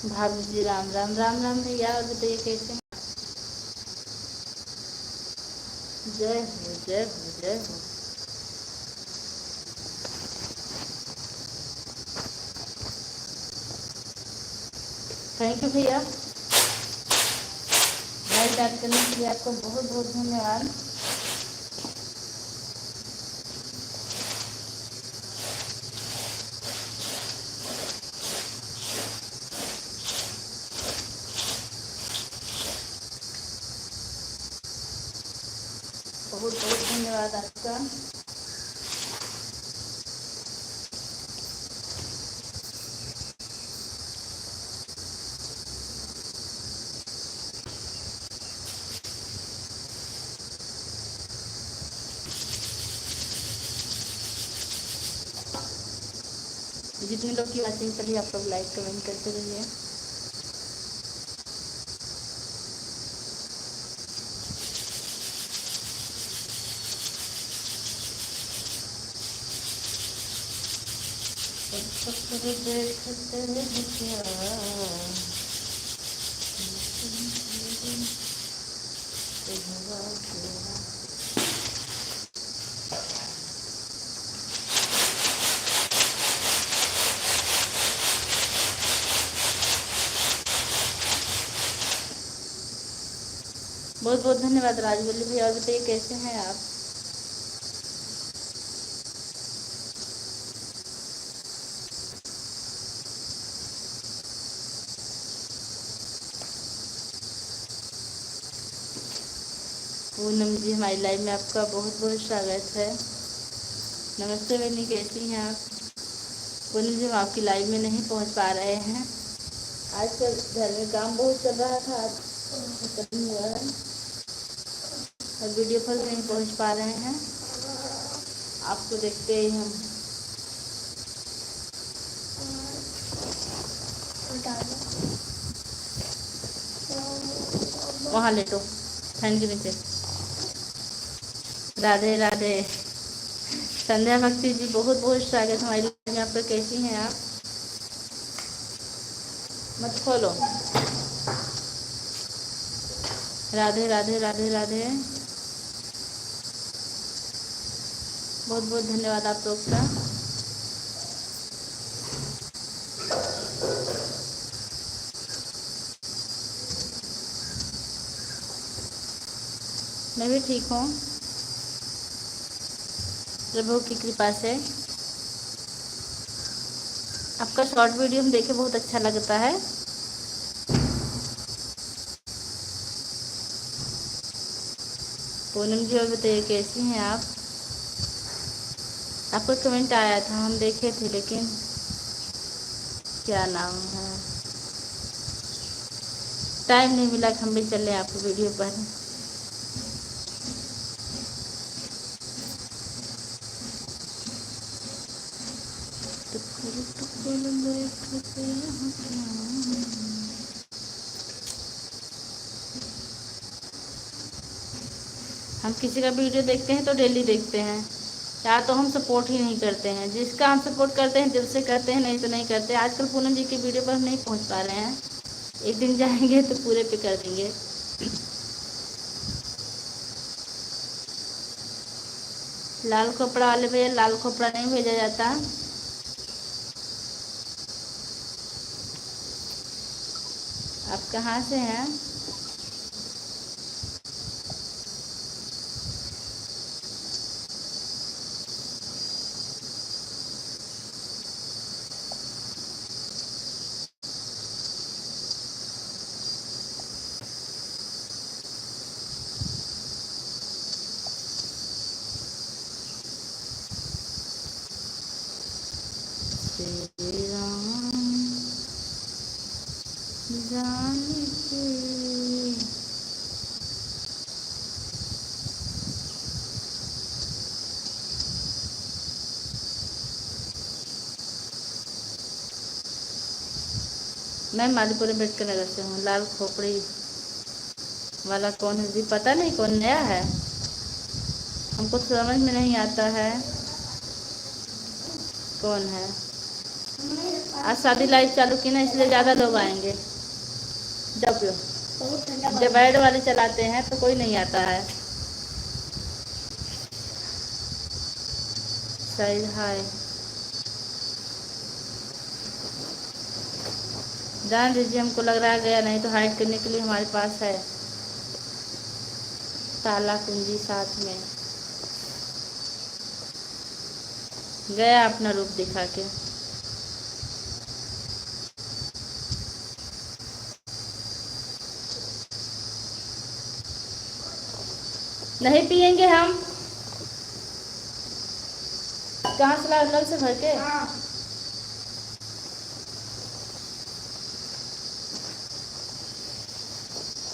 भाभी जी राम राम। राम राम भैया, और बताइए कैसे हैं? जय हो जय हो जय हो। थैंक यू भैया, लाइक ऐड करने के लिए आपको बहुत बहुत धन्यवाद। बहुत बहुत धन्यवाद आपका। जितने लोग की वाचिंग करिए आप लोग लाइक कमेंट करते रहिए। देखते रहे क्या बहुत बहुत धन्यवाद राजवल्ली भैया, और बताइए कैसे हैं आप? पूनम जी, हमारी लाइव में आपका बहुत बहुत स्वागत है। नमस्ते बहनी, कैसी हैं आप? पूनम जी, हम आपकी लाइव में नहीं पहुंच पा रहे हैं, आजकल घर में काम बहुत चल रहा था, आज खत्म हुआ है और वीडियो पर नहीं पहुंच पा रहे हैं। आपको देखते ही हम वहाँ लेटो फैन के नीचे। राधे राधे। संध्या भक्ति जी, बहुत बहुत स्वागत हमारी लाइव में आपका। कैसी हैं आप? मत खोलो। राधे राधे राधे राधे। बहुत बहुत धन्यवाद आप लोग का। मैं भी ठीक हूँ, प्रभु की कृपा से। आपका शॉर्ट वीडियो हम देखे, बहुत अच्छा लगता है। पूनम जी, और बताइए कैसी हैं आप? आपका कमेंट आया था, हम देखे थे, लेकिन क्या नाम है, टाइम नहीं मिला कि हम भी चले आपको वीडियो पर। हम किसी का वीडियो देखते हैं तो डेली देखते हैं, या तो हम सपोर्ट ही नहीं करते हैं। जिसका हम सपोर्ट करते हैं दिल से करते हैं, नहीं तो नहीं करते। आजकल पूनम जी की वीडियो पर हम नहीं पहुंच पा रहे हैं, एक दिन जाएंगे तो पूरे पे कर देंगे। लाल खोपड़ा वाले भैया, लाल खोपड़ा नहीं भेजा जाता। आप कहाँ से हैं? श्री राम जानकी। मैं मालीपुर अम्बेडकर नगर से हूँ। लाल खोपड़ी वाला कौन है जी? पता नहीं, कौन नया है, हमको समझ में नहीं आता है कौन है। आज शादी लाइव चालू की ना, इसलिए ज़्यादा लोग आएंगे। जब जब ऐड वाले चलाते हैं तो कोई नहीं आता है। सही हाय, जान दीजिए, हमको लग रहा है गया, नहीं तो हाइड करने के लिए हमारे पास है ताला कुंजी साथ में। गया अपना रूप दिखा के। नहीं पियेंगे हम। कहाँ से ला, नल से भर के?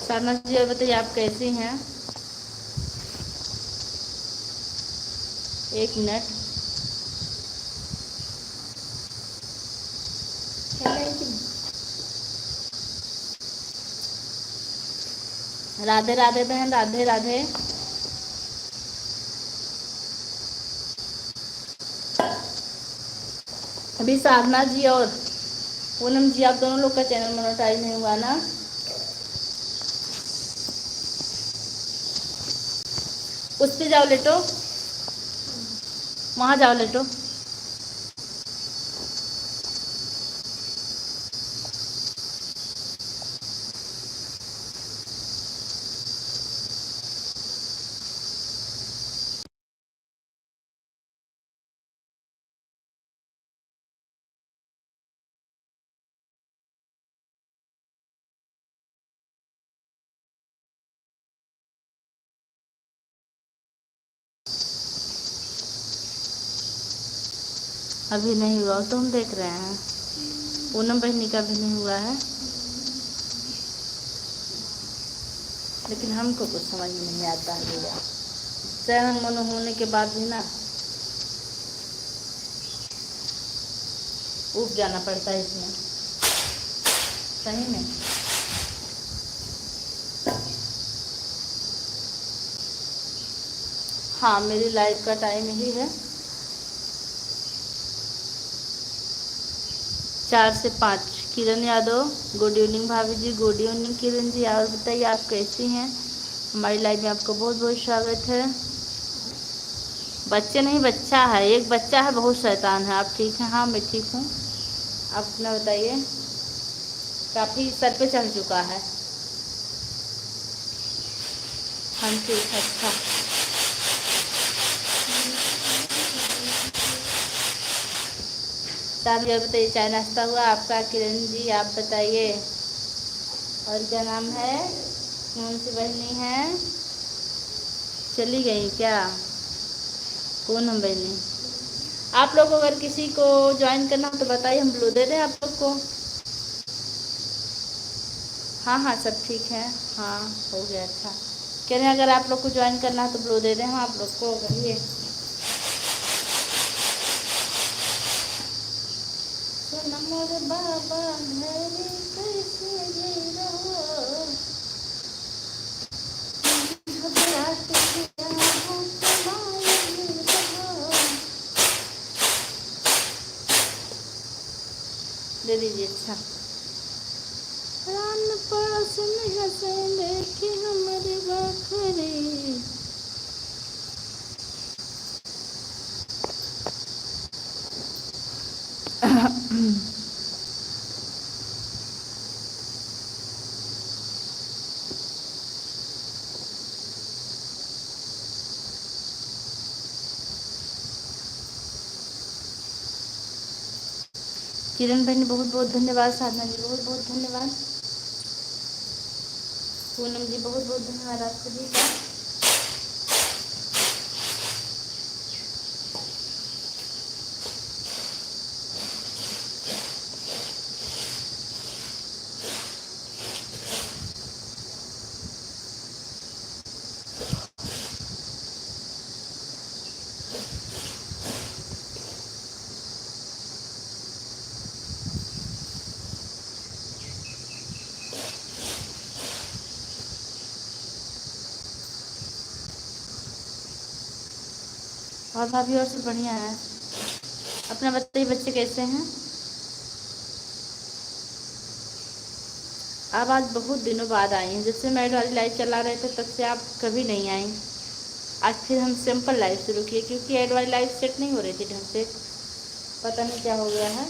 शर्मा जी और बताइए, आप कैसी हैं? 1 मिनट। राधे राधे बहन, राधे राधे। अभी साधना जी और पूनम जी, आप दोनों लोग का चैनल मोनेटाइज नहीं हुआ ना? उस पे जाओ लेटो, वहाँ जाओ लेटो। अभी नहीं हुआ तो हम देख रहे हैं। पूनम बहनी का भी नहीं हुआ है, लेकिन हमको कुछ समझ में नहीं आता है भैया। चैनल मोनो होने के बाद भी ना उब जाना पड़ता है इसमें, सही में। हाँ, मेरी लाइफ का टाइम यही है, 4 से 5। किरण यादव, गुड इवनिंग भाभी जी, गुड इवनिंग किरण जी। और बताइए, आप कैसी हैं? हमारी लाइफ में आपको बहुत बहुत स्वागत है। बच्चे नहीं, बच्चा है, एक बच्चा है, बहुत शैतान है। आप ठीक हैं? हाँ, मैं ठीक हूँ। आप अपना बताइए। काफ़ी सर पे चढ़ चुका है। हम ठीक है। अच्छा, साहब ये बताइए, चाय नाश्ता हुआ आपका? किरण जी आप बताइए। और क्या नाम है? कौन सी बहनी है? चली गई क्या? कौन हम बहनी? आप लोग अगर किसी को ज्वाइन करना हो तो बताइए, हम ब्लू दे दें आप लोग को। हाँ हाँ, सब ठीक है। हाँ, हो गया। अच्छा, कह रहे हैं अगर आप लोग को ज्वाइन करना है तो ब्लू दे दें हम आप लोग को, कहिए। बाबा दे दीजिए। अच्छा, रान पास में हंसे देखे हमारे बखरे। किरण बहन बहुत बहुत धन्यवाद। साधना जी बहुत बहुत धन्यवाद। पूनम जी बहुत बहुत धन्यवाद आप सभी का। और भाभी और सब बढ़िया है। अपना बताइए, बच्चे कैसे हैं? आप आज बहुत दिनों बाद आई हैं। जब से मैं ऐड वाली लाइव चला रहे थे तब से आप कभी नहीं आई। आज फिर हम सिंपल लाइव शुरू किए क्योंकि ऐड वाली लाइव सेट नहीं हो रही थी ढंग से, पता नहीं क्या हो गया है।